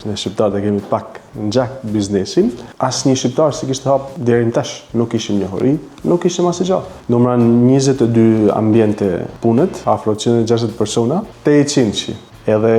Ne shqiptarët e kemi pak në gjak biznesin. Asnjë shqiptar si kishte hap deri në tash, nuk kishim njohuri, nuk kishim asgjë. Numran 22 ambiente punët, afro 160 persona, 800. Edhe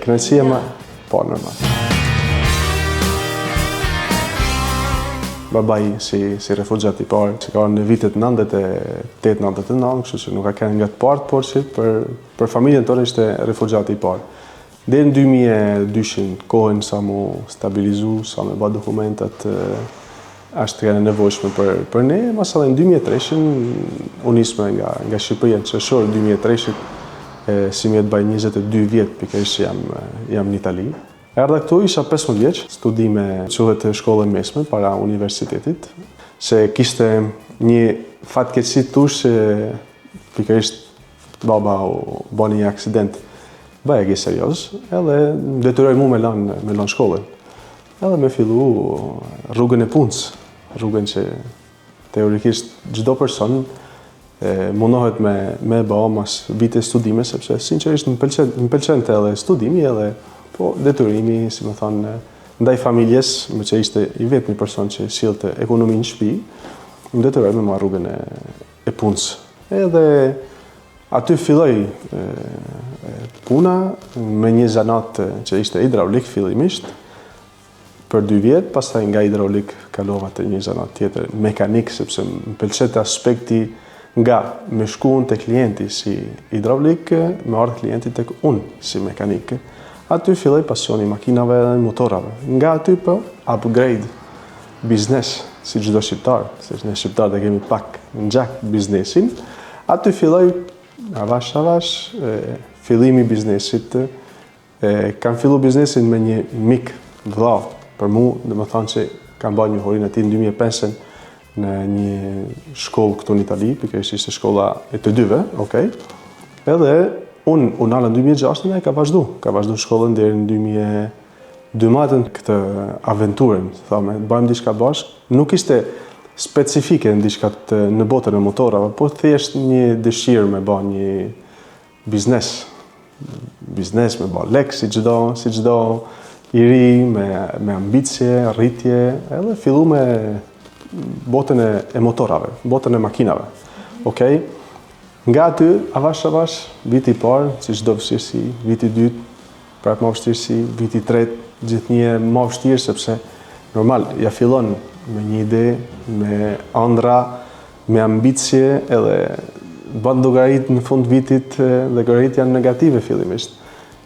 kënaqësia më po normal. Babai si refugjat i parë, që ka në vitet 98-99, kështu që nuk ka qenë nga të parë, por që për familjen tonë ishte refugjat i parë. Dhe në 2002 kohën sa mu stabilizu, sa me ba dokumentat, ashtë kene nevojshme për ne, mas edhe në 2003 unë nisme nga Shqipëria në qershor 2003, si mjetë baj 22 vjetë, pikërisht që jam në Itali. Erdha këtu isha 15 vjeç, studime quhet shkollë e mesme para universitetit, se kishte një fatkeqësi tush që pikërisht baba u bani një aksident bajegi serios, edhe detyroj mu me lan shkollën. Edhe me fillu rrugën e punës, rrugën që teorikisht çdo person mundohet me ba mas vite studime, sepse sinqerisht më pëlqente edhe studimi edhe po detyrimi, si më thonë, ndaj familjes, me që ishte i vetë një person që sillte ekonominë në shtëpi, më detyroj me marrë rrugën e punës. Edhe aty filloj puna me një zanat që ishte hidraulik fillimisht për 2 vjet, pastaj nga hidraulik kalova te një zanat tjetër, mekanik, sepse më pëlqente aspekti nga me shkuën te klienti si hidraulik, me ardhur klienti tek unë si mekanik. Aty filloi pasioni i makinave dhe motorave. Nga aty po upgrade biznes, si çdo shqiptar, se ne shqiptarët e kemi pak në gjak biznesin. Aty filloi avash fillimi i biznesit. Kam fillu biznesin me një mik vëlla për mu, dhe më thonë që kam bërë një horin ati në 2005 në një shkollë këtu në Itali, pikërisht ishte shkolla e të dyve, okay? Edhe unë nalën 2006 e ka vazhdu shkollën deri në 2012 këtë aventurën, thame, bëjmë diçka bashkë. Nuk ishte specifike në diçka në botën e motorave, po thjesht një dëshirë me bë një biznes, me bë lek si çdo i ri, me ambicje, rritje, edhe fillu me botën e motorave, botën e makinave. Okay? Nga aty, avash, viti i parë, si çdo vështirësi, viti i dytë, prapë më vështirësi, viti i tretë, gjithnjë më vështirë, sepse normal, ja fillon me një ide, me ëndra, me ambicje, edhe bën llogarit në fund vitit dhe llogarit janë negative fillimisht.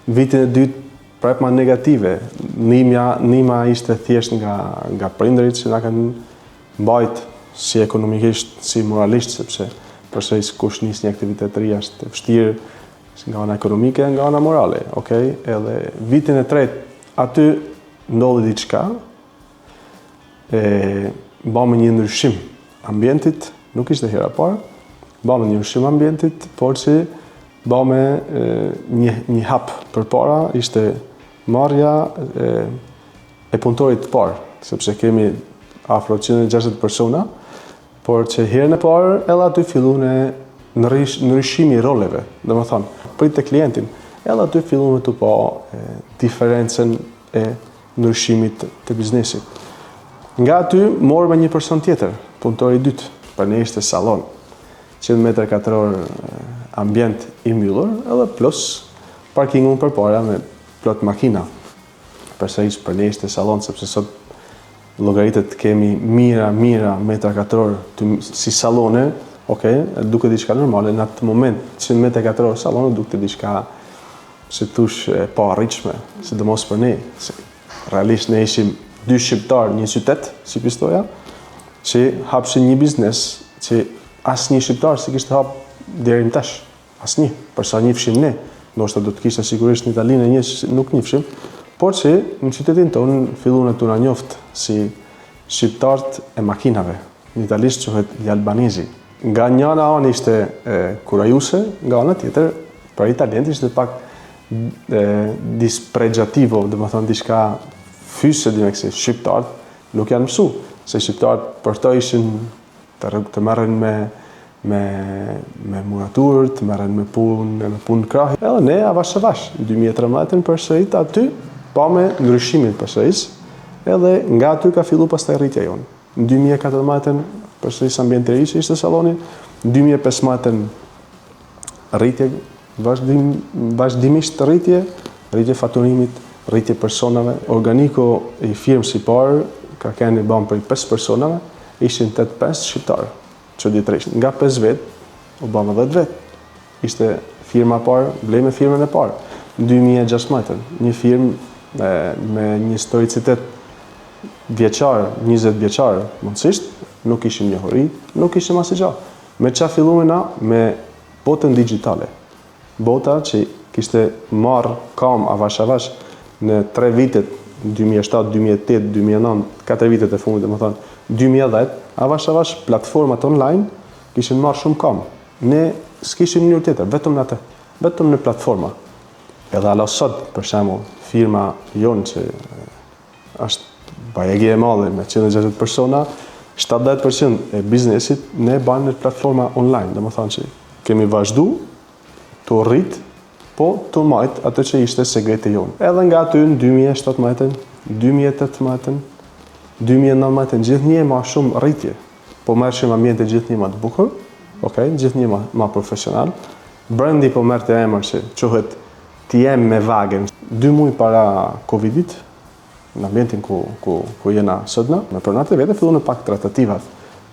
Vitin e dytë prapë më negative. Nima ishte thjesht nga prindërit që na kanë mbajt si ekonomikisht, si moralisht, sepse përsëri kush nis një aktivitet të ri është vështirë nga ana ekonomike, nga ana morale, okay? Edhe vitin e tretë aty ndodhi diçka. Bëmë një ndryshim ambientit, nuk ishte hera parë, bëmë një ndryshim ambientit, por që bëmë një hap për para, ishte marrja e punëtorit të parë, sepse kemi afro 160 persona, por që herën e parë edhe aty fillu në ndryshimi i roleve, dhe më thonë, prit të klientin, edhe aty fillu në të po diferencen e ndryshimit të biznesit. Nga aty morë me një person tjetër, punëtori dytë, për ne ishte salon, 100 metër katror ambient i mbyllur, edhe plus parkingun për para me plot makina. Përsëri për ne ishte salon, sepse sot llogaritet kemi mira metra katror si salone, okay, duke diçka normale, në atë moment 100 metër katror salone duke diçka se thush pa arritshme, sidomos për ne, se realisht ne ishim 2 shqiptar, një qytet, si pistoja, që hapshin një biznes që asnjë shqiptar si kishte hap deri në tash. Asnjë, përsa njihshim ne. Ndoshta do të kishte sigurisht në Italinë një që nuk njihshim, por që në qytetin tonë filluan të na njoft si shqiptarët e makinave. Në italisht quhet gli albanesi. Nga një anë ishte kurajuse, nga ana tjetër për italianët ishte pak dispregiativo, do të thonë diçka fyse dhe se shqiptarët nuk janë mësu, se shqiptarët për to ishin të merren me muraturë, të merren me punë krahi. Edhe ne avash, 2013 përsërit aty Pa me ndryshimin përsëris, edhe nga aty ka fillu pastaj rritja jonë. Në 2014 përsëris ambienti i ri që ishte salloni, në 2015 rritje, vazhdimisht rritje faturimit, rritje personave. Organiko i firmës i parë ka qenë i bën për 5 personave, ishin 8-5 shqiptarë, çuditërisht. Nga 5 vet, u bën 10 vet. Ishte firma e parë, blej me firmën e parë. Në 2016, një firmë me një historicitet vjeçar, 20 vjeçar, mundësisht, nuk ishim njohuri, nuk ishim asnjë gjë. Me çfarë filluam na? Me botën digjitale. Bota që kishte marrë kam avash në 3 vitet, 2007, 2008, 2009, 4 vitet e fundit, domethënë 2010, avash platformat online kishin marrë shumë kam. Ne s'kishim mënyrë tjetër, vetëm në atë, vetëm në platforma. Edhe ala sot, për shembull, firma jonë që është bajegi e madhe me 160 persona, 70% e biznesit ne banë në platforma online, domethënë që kemi vazhdu të rrit, po të majt atë që ishte segreti jonë. Edhe nga aty në 2017, 2018, 2019, gjithnjë ma shumë rritje, po mërshim ambiente gjithnjë ma të bukur, gjithnjë ma profesional. Brendi po merr të emër që quhet Ti jem me Vagen. 2 muaj para Covidit, në ambientin ku jena sotna, me pronat e vete fillon në pak tratativat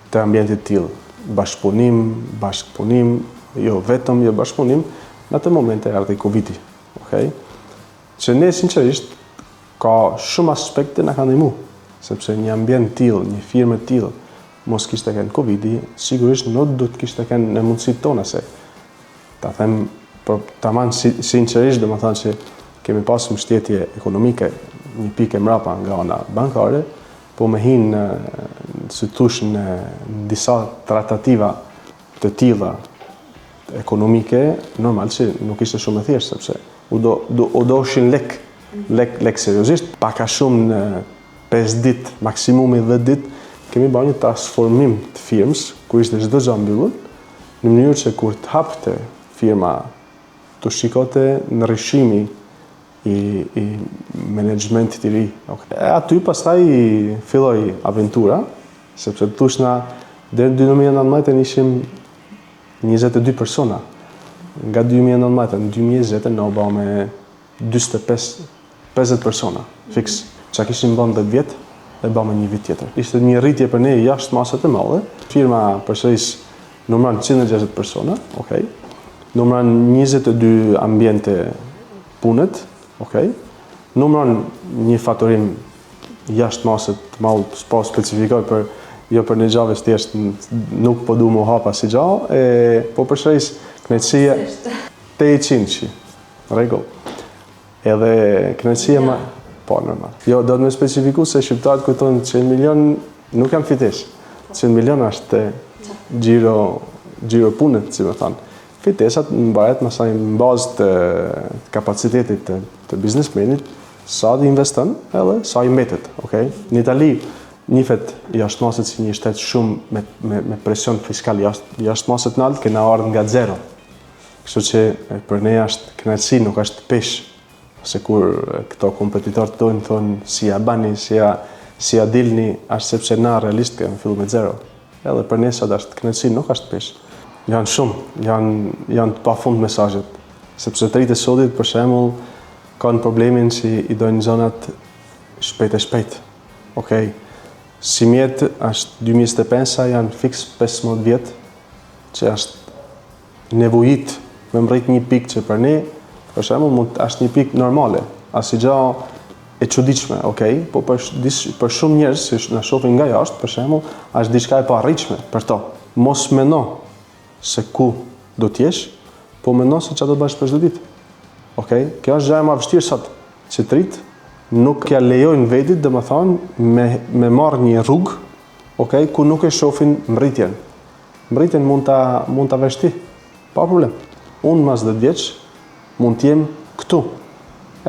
të ambientit tillë. Bashkëpunim, jo vetëm jo bashkëpunim, në atë momente erdhi Covidi. Që ne sinqerisht ka shumë aspekte na kanë ndihmuar, sepse një ambient tillë, një firmë tillë, mos kishte qenë Covidi, sigurisht nuk do të kishte qenë në mundësitë tona se ta them tamam sinqerisht, domethënë që kemi pasur mbështetje ekonomike, një pikë mbrapa nga ana bankare, po me hinë si thosh në disa tratativa të tilla ekonomike, normal që nuk ishte shumë e thjeshtë, sepse u doshin lek seriozisht, pak a shumë në 5 ditë, maksimumi 10 ditë, kemi bërë një transformim të firmës, ku ishte çdo gjë mbyllur, në mënyrë që kur të hapte firma, të shikote ndryshimi i menaxhmentit i ri. Aty pastaj filloi aventura, sepse thoshna deri në 2019 ishim 22 persona. Nga 2019 në 2020 ne u bëm me 50 persona fix. Çka kishim bën 10 vjet e bëmë një vit tjetër. Ishte një rritje për ne jashtë masat e madhe. Firma përsëris numëron 160 persona, numëron 22 ambiente punët, numëron një faturim jashtë masat të madh, s'po specifikoj për një gjave thjesht nuk po du mu hapa si gjallë, po përsëris kënaqësia 800, rregull. Edhe kënaqësia më po normal. Jo, do të më specifiku se shqiptarët kujtojnë 100 milion nuk janë fitesë. 100 milion është xhiro punët, si më thonë. Fitesat mbahet më saj në bazë të kapacitetit të biznesmenit, sa të investon edhe sa i mbetet, Në Itali nifet jashtëmaset si një shtet shumë me presion fiskal jashtëmaset në altë, kena ardhur nga zero. Kështu që për ne është kënaqësi, nuk është peshë. Se kur këto kompetitorët tonë thonë si ja bani, si ja dilni, është sepse na realisht kemi filluar me zero. Edhe për ne sot është kënaqësi, nuk është peshë. Janë shumë, janë të pafund mesazhet, sepse të rritë e sotit, për shembull, kanë problemin që i dojnë zonat shpejt. Si mjetë është 2025, janë fix 15 vjetë, që është nevojit me mrejt një pikë që për ne, për shembull, është një pikë normale, asnjë gjë e çuditshme, po për shumë njerëz që na shohin nga jashtë, për shembull, është diçka e paarritshme për to. Mos mendo se ku do të jesh, po mendo se çfarë do të bësh për çdo ditë. Kjo është gjë e vështirë sot, që të rrit nuk ja lejojnë vetit, domethënë me marrë një rrugë, ku nuk e shohin mritjen. Mritjen mund ta vesh ti, pa problem. Unë mas 10 vjeç mund të jem këtu.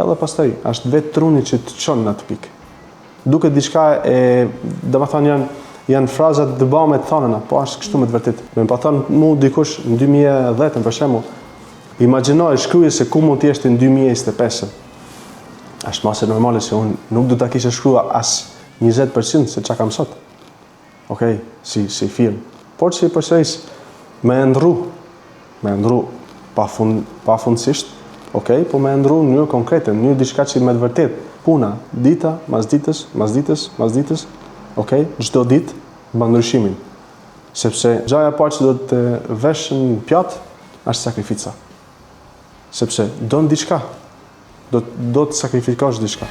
Edhe pastaj është vetë truni që të çon në atë pikë. Duket diçka domethënë janë frazat të bëme të thëna, po është kështu me të vërtetë. Me pa thënë mu dikush në 2010 për shembull, imagjinoj shkruaj se ku mund të jesh në 2025. Është masë normale se unë nuk du ta kishe shkrua as 20% se çka kam sot. Okej, si film. Por që i përsëris me ndru pafundësisht, okej, po me ndru në mënyrë konkrete, në mënyrë diçka që me të vërtet puna, dita, mas ditës, okej, çdo ditë bën ndryshimin. Sepse gjaja e parë që do të vesh në pjatë është sakrifica. Sepse don diçka, do të sakrifikosh diçka.